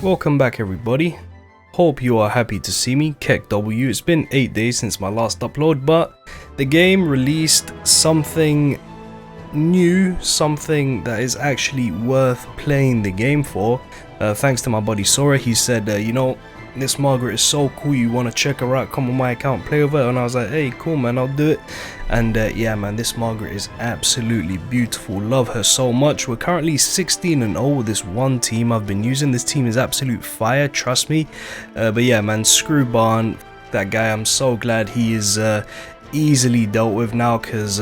Welcome back everybody. Hope you are happy to see me, Keck W. It's been 8 days since my last upload, but the game released something new, something that is actually worth playing the game for. Thanks to my buddy Sora. He said, you know, this Margaret is so cool, you want to check her out, come on my account, play with her. And I was like, hey, cool man, I'll do it. And yeah man, this Margaret is absolutely beautiful, love her so much. We're currently 16-0 with this one team I've been using. This team is absolute fire, trust me. But yeah man, screw Barn, that guy. I'm so glad he is easily dealt with now, because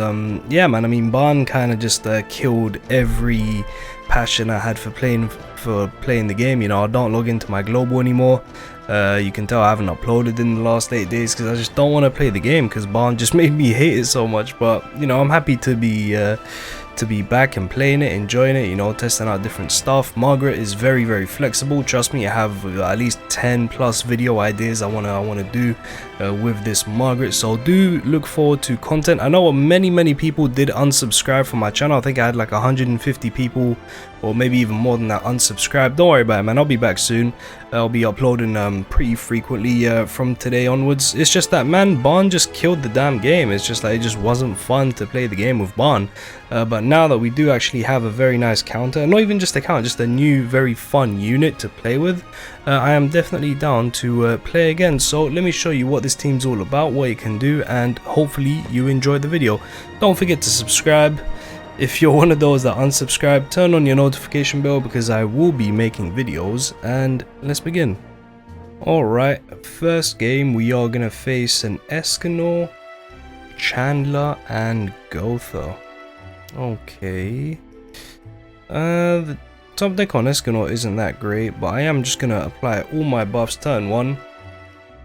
yeah man, I mean Barn kind of just killed every passion I had for playing the game. You know, I don't log into my global anymore. You can tell I haven't uploaded in the last 8 days because I just don't want to play the game, because Barn just made me hate it so much. But you know, I'm happy to be back and playing it, enjoying it, you know, testing out different stuff. Margaret is very flexible, trust me. I have at least 10 plus video ideas I wanna do with this Margaret, so do look forward to content. I know many people did unsubscribe from my channel. I think I had like 150 people, or maybe even more than that, unsubscribe. Don't worry about it man, I'll be back soon. I'll be uploading pretty frequently from today onwards. It's just that man, Barn just killed the damn game. It's just like, it just wasn't fun to play the game with Barn. But now that we do actually have a very nice counter, not even just a counter, just a new very fun unit to play with, I am definitely down to play again. So let me show you what this team's all about, what it can do, and hopefully you enjoyed the video. Don't forget to subscribe. If you're one of those that unsubscribe, turn on your notification bell, because I will be making videos. And let's begin. Alright, first game we are going to face an Escanor, Chandler, and Gotha. Okay. The top deck on Escanor isn't that great, but I am just going to apply all my buffs turn 1.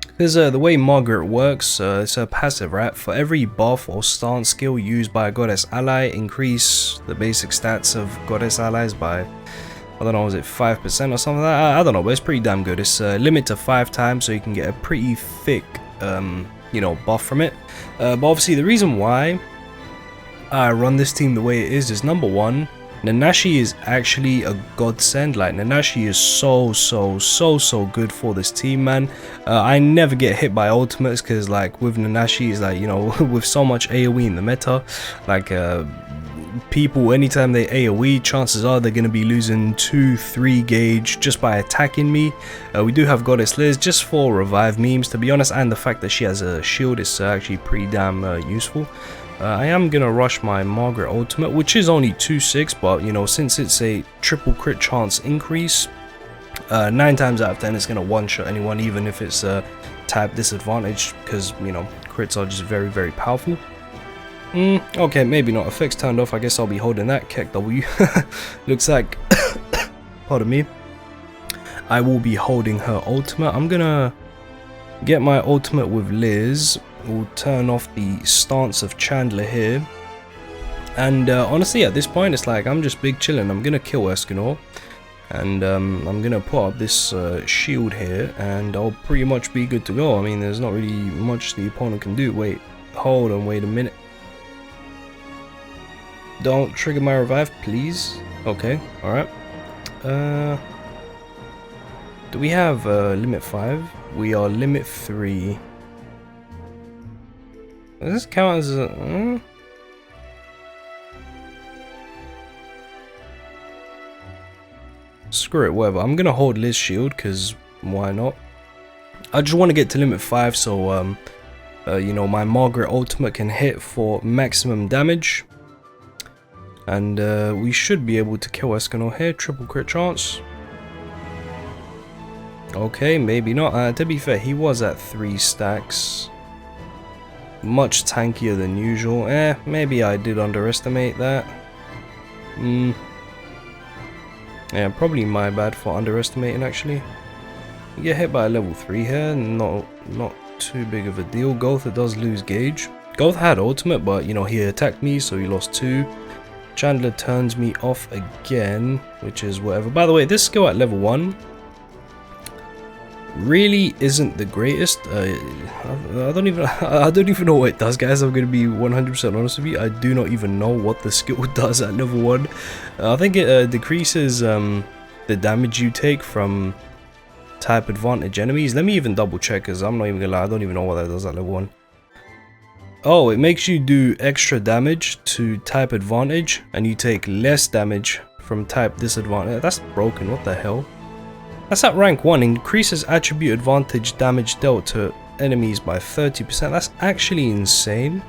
Because the way Margaret works, it's a passive, right? For every buff or stance skill used by a goddess ally, increase the basic stats of goddess allies by, I don't know, is it 5% or something like that? I don't know, but it's pretty damn good. It's limit to 5 times, so you can get a pretty thick, you know, buff from it. But obviously the reason why I run this team the way it is number one, Nanashi is actually a godsend. Like, Nanashi is so good for this team, man. I never get hit by ultimates, because like with Nanashi, is like, you know, with so much AoE in the meta, like people, anytime they AoE, chances are they're going to be losing 2-3 gauge just by attacking me. We do have Goddess Liz just for revive memes, to be honest, and the fact that she has a shield is actually pretty damn useful. I am gonna rush my Margaret ultimate, which is only 2-6, but you know, since it's a triple crit chance increase, 9 times out of 10 it's gonna one-shot anyone, even if it's a type disadvantage, because you know, crits are just very powerful. Okay, maybe not. Effects turned off. I guess I'll be holding that. Keck W. Looks like, pardon me, I will be holding her ultimate. I'm gonna get my ultimate with Liz. We'll turn off the stance of Chandler here, and honestly at this point it's like I'm just big chilling. I'm gonna kill Escanor, and I'm gonna put up this shield here, and I'll pretty much be good to go. I mean, there's not really much the opponent can do. Wait, hold on, wait a minute. Don't trigger my revive, please. Okay, alright. Do we have limit 5? We are limit 3. Does this count as a... Screw it, whatever. I'm gonna hold Liz shield, because why not? I just want to get to limit 5, so you know, my Margaret ultimate can hit for maximum damage. And we should be able to kill Escanor here. Triple crit chance. Okay, maybe not. To be fair, he was at 3 stacks. Much tankier than usual. Maybe I did underestimate that. Yeah, probably my bad for underestimating, actually. You get hit by a level 3 here, not too big of a deal. Gotha does lose gauge. Gotha had ultimate, but you know, he attacked me, so he lost 2. Chandler turns me off again, which is whatever. By the way, this skill at level 1 really isn't the greatest. I don't even know what it does, guys. I'm gonna be 100% honest with you. I do not even know what the skill does at level 1. I think it decreases the damage you take from type advantage enemies. Let me even double check, because I'm not even gonna lie, I don't even know what that does at level 1. Oh, it makes you do extra damage to type advantage, and you take less damage from type disadvantage. That's broken, what the hell? That's at rank 1, increases attribute advantage damage dealt to enemies by 30%. That's actually insane.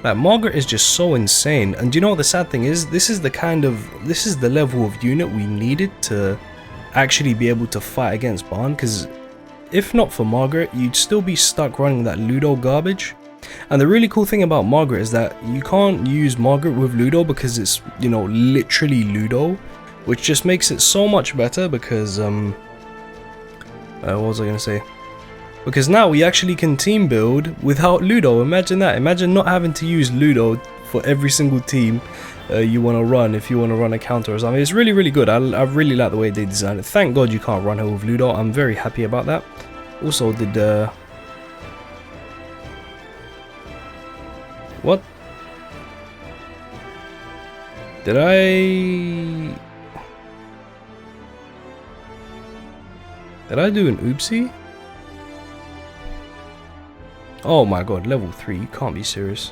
Like, Margaret is just so insane. And do you know what the sad thing is? This is the level of unit we needed to actually be able to fight against Barn, because if not for Margaret, you'd still be stuck running that Ludo garbage. And the really cool thing about Margaret is that you can't use Margaret with Ludo because it's, you know, literally Ludo, which just makes it so much better because, what was I gonna say? Because now we actually can team build without Ludo. Imagine that. Imagine not having to use Ludo for every single team you want to run if you want to run a counter or something. It's really, really good. I really like the way they designed it. Thank God you can't run her with Ludo. I'm very happy about that. Also, what? Did I do an oopsie? Oh my god, level 3, you can't be serious.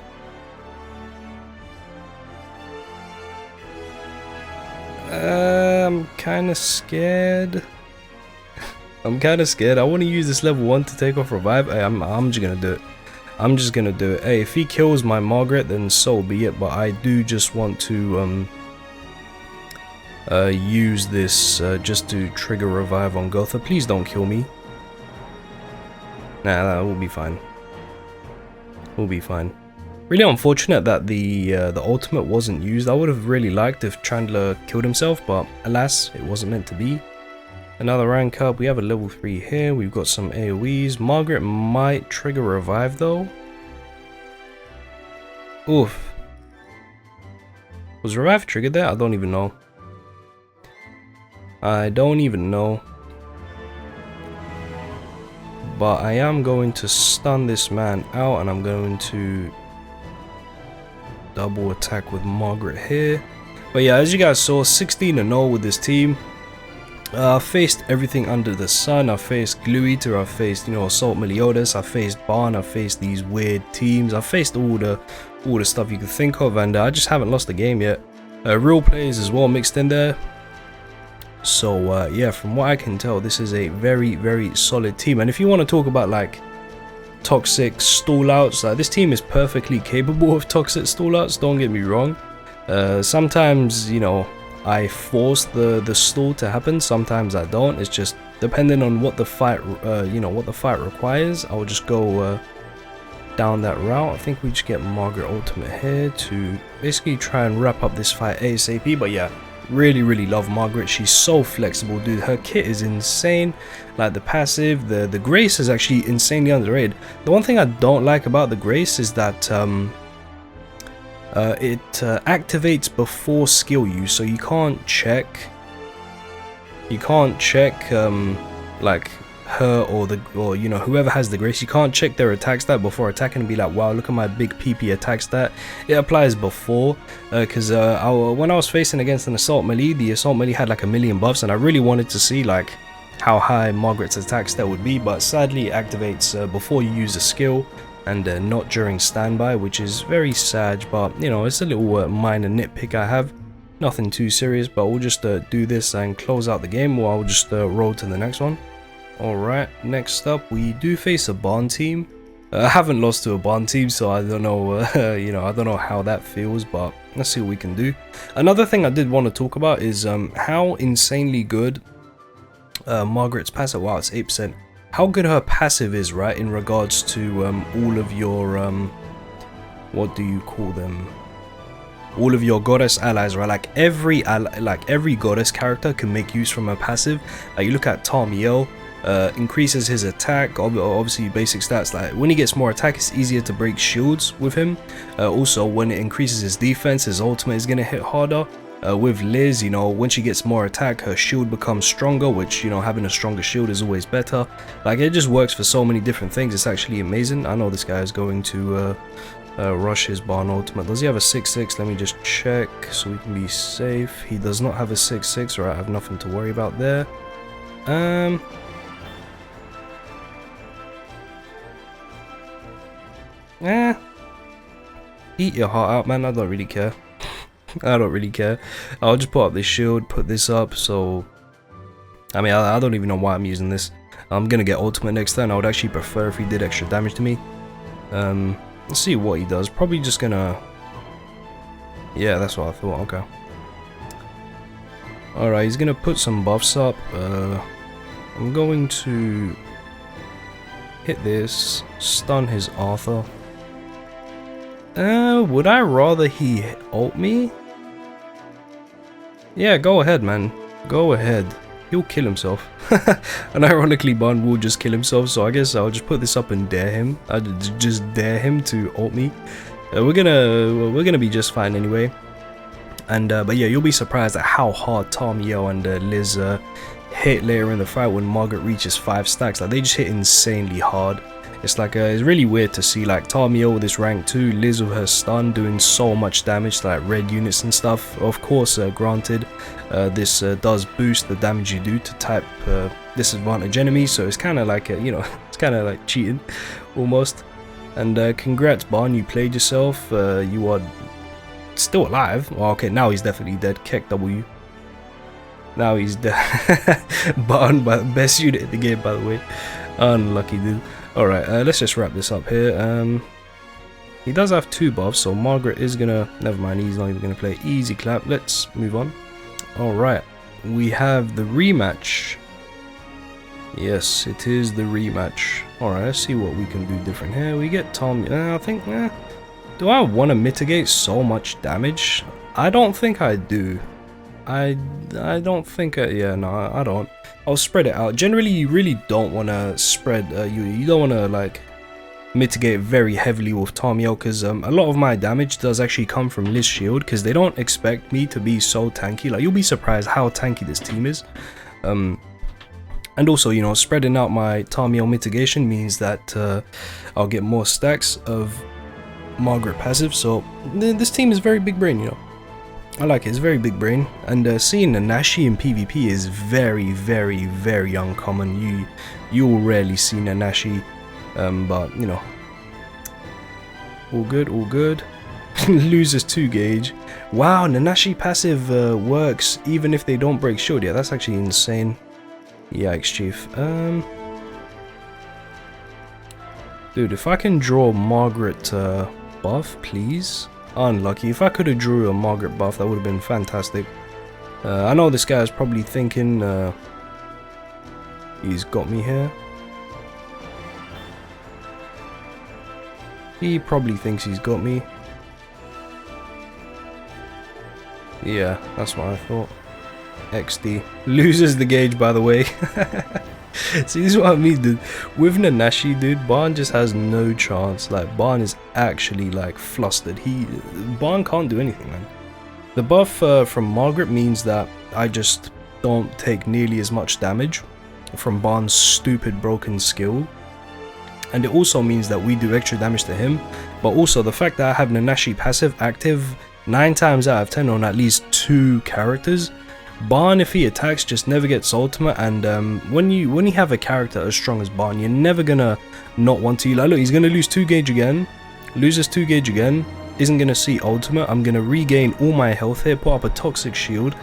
I'm kinda scared. I'm kinda scared. I want to use this level 1 to take off revive. Hey, I'm just gonna do it. I'm just gonna do it. Hey, if he kills my Margaret, then so be it, but I do just want to use this just to trigger revive on Gotha. Please don't kill me. Nah, that will be fine. We'll be fine. Really unfortunate that the ultimate wasn't used. I would have really liked if Chandler killed himself, but alas, it wasn't meant to be. Another rank up. We have a level 3 here. We've got some AoEs. Margaret might trigger revive though. Oof. Was revive triggered there? I don't even know. I don't even know. But I am going to stun this man out, and I'm going to double attack with Margaret here. But yeah, as you guys saw, 16-0 with this team. I faced everything under the sun. I faced Glue Eater, I faced, you know, Assault Meliodas, I faced Barn, I faced these weird teams, I faced all the stuff you could think of, and I just haven't lost a game yet. Real players as well mixed in there. So yeah, from what I can tell, this is a very, very solid team. And if you want to talk about like toxic stallouts, this team is perfectly capable of toxic stallouts, don't get me wrong. Sometimes, you know, I force the stall to happen, sometimes I don't. It's just depending on what the fight you know, what the fight requires. I'll just go down that route. I think we just get Margaret ultimate here to basically try and wrap up this fight ASAP. But yeah, really love Margaret. She's so flexible, dude. Her kit is insane. Like the passive, the Grace is actually insanely underrated. The one thing I don't like about the Grace is that it activates before skill use, so you can't check like her or you know, whoever has the Grace, you can't check their attack stat before attacking and be like, wow, look at my big PP attack stat. It applies before, because when I was facing against an Assault Melee, the Assault Melee had like a million buffs, and I really wanted to see like how high Margaret's attack stat would be, but sadly it activates before you use a skill and not during standby, which is very sad. But you know, it's a little minor nitpick I have, nothing too serious. But we'll just do this and close out the game, or I'll just roll to the next one. Alright, next up we do face a Barn team. I haven't lost to a Barn team, so I don't know, you know, I don't know how that feels, but let's see what we can do. Another thing I did want to talk about is how insanely good Margaret's passive, wow, it's 8%. How good her passive is, right, in regards to all of your, what do you call them? All of your goddess allies, right? Like every goddess character can make use from her passive. Like you look at Tarmiel, increases his attack, obviously basic stats. Like when he gets more attack, it's easier to break shields with him. Also, when it increases his defense, his ultimate is going to hit harder. With Liz, you know, when she gets more attack, her shield becomes stronger, which, you know, having a stronger shield is always better. Like it just works for so many different things. It's actually amazing. I know this guy is going to rush his Barn ultimate. Does he have a 6-6? Let me just check so we can be safe. He does not have a 6-6, right? I have nothing to worry about there. Eat your heart out, man. I don't really care. I don't really care. I'll just put up this shield, put this up, so... I mean, I don't even know why I'm using this. I'm gonna get ultimate next turn. I would actually prefer if he did extra damage to me. Let's see what he does. Probably just gonna... Yeah, that's what I thought. Okay. Alright, he's gonna put some buffs up. I'm going to hit this, stun his Arthur. Would I rather he ult me? Yeah, go ahead, man. Go ahead. He'll kill himself. And ironically, Bond will just kill himself, so I guess I'll just put this up and dare him. I just dare him to ult me. We're gonna be just fine anyway. And but yeah, you'll be surprised at how hard Tarmiel and Liz hit later in the fight when Margaret reaches 5 stacks. Like, they just hit insanely hard. It's like it's really weird to see like Tarmiel with this rank 2, Liz with her stun doing so much damage to like red units and stuff. Of course, granted, this does boost the damage you do to type disadvantage enemies, so it's kind of like you know, it's kind of like cheating almost. And congrats, Barn, you played yourself. You are still alive. Well, okay, now he's definitely dead. Keck W. Now he's dead. Barn, best unit in the game, by the way. Unlucky dude. Alright, let's just wrap this up here. He does have 2 buffs, so Margaret is gonna... Never mind, he's not even gonna play easy clap. Let's move on. Alright, we have the rematch. Yes, it is the rematch. Alright, let's see what we can do different here. We get Tom... I think... do I want to mitigate so much damage? I don't think I do. I don't think... yeah, no, I don't. I'll spread it out. Generally, you really don't want to spread... you don't want to, like, mitigate very heavily with Tarmiel, because a lot of my damage does actually come from Liz Shield, because they don't expect me to be so tanky. Like, you'll be surprised how tanky this team is. And also, you know, spreading out my Tarmiel mitigation means that I'll get more stacks of Margaret passive. So this team is very big brain, you know. I like it. It's very big brain. And seeing Nanashi in PvP is very, very, very uncommon. You'll rarely see Nanashi, but you know, all good, all good. Loses 2 gauge. Wow, Nanashi passive works even if they don't break shield. Yeah, that's actually insane. Yikes, chief. Dude, if I can draw Margaret buff, please. Unlucky. If I could have drew a Margaret buff, that would have been fantastic. I know this guy is probably thinking he's got me here. He probably thinks he's got me. Yeah, that's what I thought. XD. Loses the gauge, by the way. See, this is what I mean, dude. With Nanashi, dude, Barn just has no chance. Like, Barn is actually, like, flustered. Barn can't do anything, man. The buff from Margaret means that I just don't take nearly as much damage from Barn's stupid broken skill. And it also means that we do extra damage to him. But also, the fact that I have Nanashi passive active 9 times out of 10 on at least 2 characters, Barn, if he attacks, just never gets ultimate. And when you have a character as strong as Barn, you're never gonna not want to. Like, look, he's gonna lose 2 gauge again, loses 2 gauge again, isn't gonna see ultimate. I'm gonna regain all my health here, put up a toxic shield,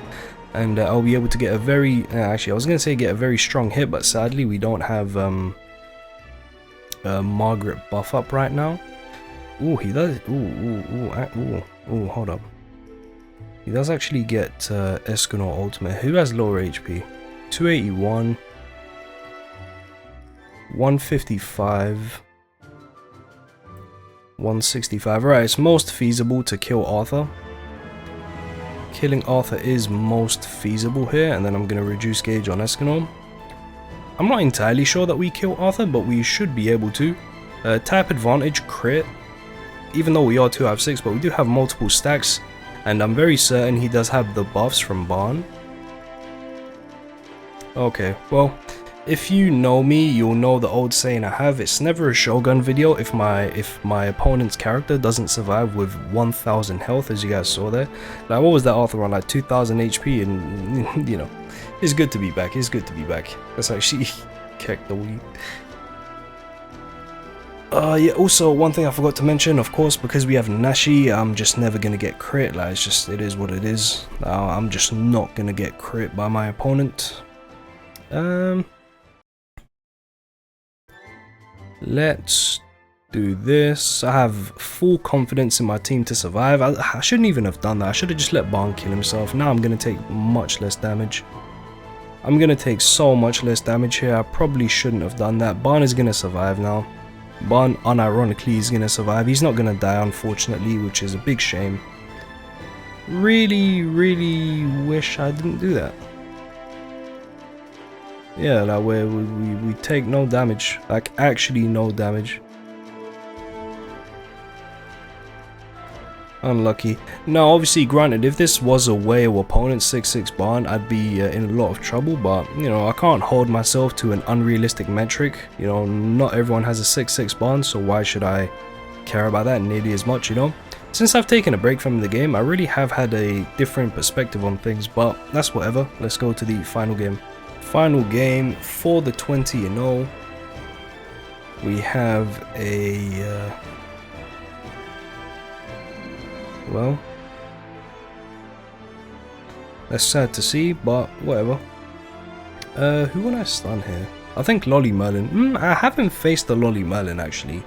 and I'll be able to get a very actually I was gonna say get a very strong hit, but sadly we don't have Margaret buff up right now. Ooh, he does. Ooh, hold up. He does actually get Escanor ultimate. Who has lower HP? 281, 155, 165. Right, it's most feasible to kill Arthur. Killing Arthur is most feasible here, and then I'm going to reduce gauge on Escanor. I'm not entirely sure that we kill Arthur, but we should be able to. Type advantage, crit. Even though we are 2 out of 6, but we do have multiple stacks. And I'm very certain he does have the buffs from Barn. Okay, well, if you know me, you'll know the old saying I have. It's never a Shogun video if my opponent's character doesn't survive with 1000 health, as you guys saw there. Like, what was that Arthur on? Like 2000 HP, and you know, it's good to be back. It's good to be back. That's actually Keck W. Yeah, also one thing I forgot to mention, of course, because we have Nashi, I'm just never gonna get crit. Like, it's just, it is what it is. I'm just not gonna get crit by my opponent. Let's do this. I have full confidence in my team to survive. I shouldn't even have done that. I should have just let Barn kill himself. Now I'm gonna take much less damage. I'm gonna take so much less damage here. I probably shouldn't have done that. Barn is gonna survive now. Barn, unironically, is gonna survive. He's not gonna die, unfortunately, which is a big shame. Really, really wish I didn't do that. Yeah, like where we take no damage, like actually no damage. Unlucky. Now, obviously, granted, if this was a Whale opponent, 6-6 Barn, I'd be in a lot of trouble, but, you know, I can't hold myself to an unrealistic metric. You know, not everyone has a 6-6 Barn, so why should I care about that nearly as much, you know? Since I've taken a break from the game, I really have had a different perspective on things, but that's whatever. Let's go to the final game. Final game for the 20-0. We have a... well, that's sad to see, but whatever. Who would I stun here? I think Lolly Merlin. I haven't faced the Lolly Merlin actually.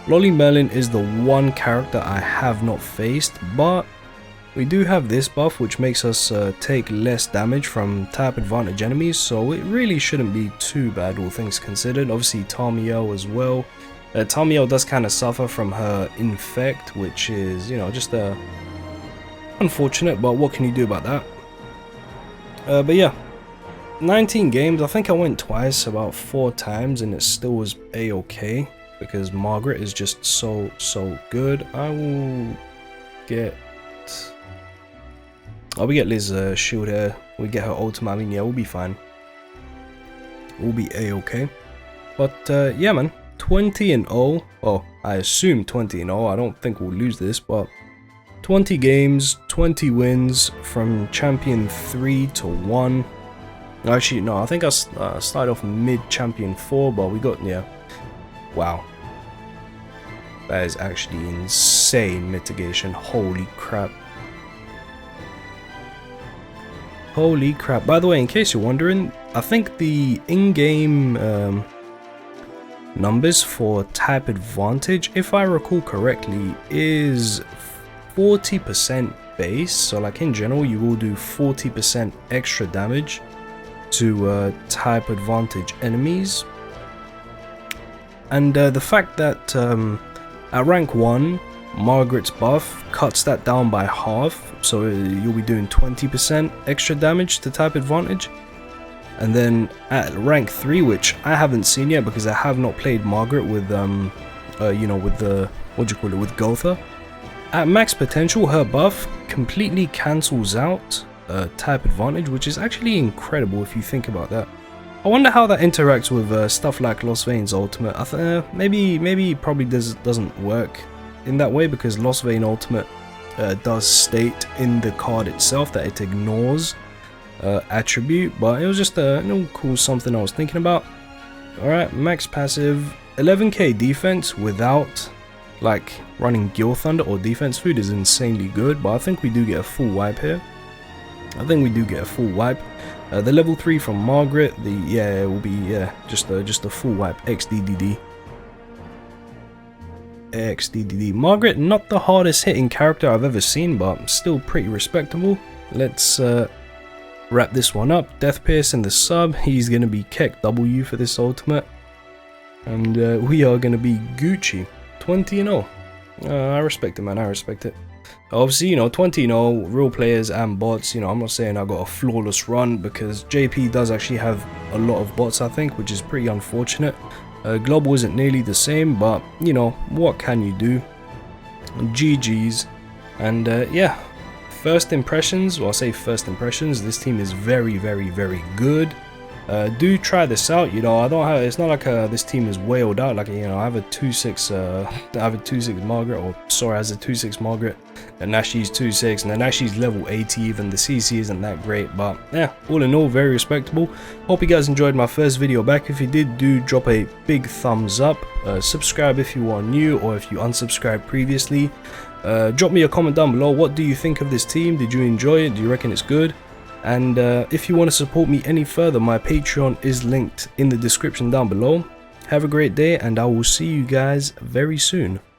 Lolly Merlin is the one character I have not faced, but we do have this buff which makes us take less damage from type advantage enemies, so it really shouldn't be too bad, all things considered. Obviously Tamiel as well. Tamiel does kind of suffer from her infect, which is, you know, just unfortunate, but what can you do about that? But yeah, 19 games. I think I went twice, about 4 times, and it still was a-okay because Margaret is just so good. I will get... oh, we get Liz shield here. We get her ultimate. I mean, yeah, we'll be fine. We'll be a-okay. But yeah, man. 20-0. Oh, I assume 20-0. I don't think we'll lose this, but 20 games, 20 wins from champion 3 to 1. Actually, no, I think I started off mid champion 4, but we got, yeah. Wow. That is actually insane mitigation. Holy crap. Holy crap. By the way, in case you're wondering, I think the in-game numbers for type advantage, if I recall correctly, is 40% base. So like in general, you will do 40% extra damage to type advantage enemies. And the fact that at rank 1, Margaret's buff cuts that down by half, so you'll be doing 20% extra damage to type advantage. And then at rank 3, which I haven't seen yet because I have not played Margaret with you know, with the, what do you call it, with Gotha. At max potential, her buff completely cancels out type advantage, which is actually incredible if you think about that. I wonder how that interacts with stuff like Lost Veins ultimate. Maybe probably doesn't work in that way because Lost Vein ultimate does state in the card itself that it ignores attribute, but it was just a little cool something I was thinking about. Alright, max passive, 11k defense without like running Gil Thunder or defense food is insanely good, but I think we do get a full wipe here. I think we do get a full wipe. The level 3 from Margaret, it will be just a full wipe. XDDD. Margaret, not the hardest hitting character I've ever seen, but still pretty respectable. Let's wrap this one up. Death Pierce in the sub. He's gonna be Keck W for this ultimate, and we are gonna be Gucci. 20-0. I respect it, man. I respect it. Obviously, you know, 20-0, real players and bots. You know, I'm not saying I got a flawless run because JP does actually have a lot of bots, I think, which is pretty unfortunate. Global isn't nearly the same, but you know, what can you do? GG's. And yeah, first impressions, well, I'll say first impressions, this team is very good. Do try this out. You know, I don't have, it's not like this team is wailed out. Like, you know, I have a 2-6 I have a 2-6 Margaret, or sorry, as a 2-6 Margaret, and now she's 2-6, and then now she's level 80. Even the CC isn't that great, but yeah, all in all, very respectable. Hope you guys enjoyed my first video back. If you did, do drop a big thumbs up, subscribe if you are new, or if you unsubscribed previously. Drop me a comment down below. What do you think of this team? Did you enjoy it? Do you reckon it's good? And if you want to support me any further, my Patreon is linked in the description down below. Have a great day, and I will see you guys very soon.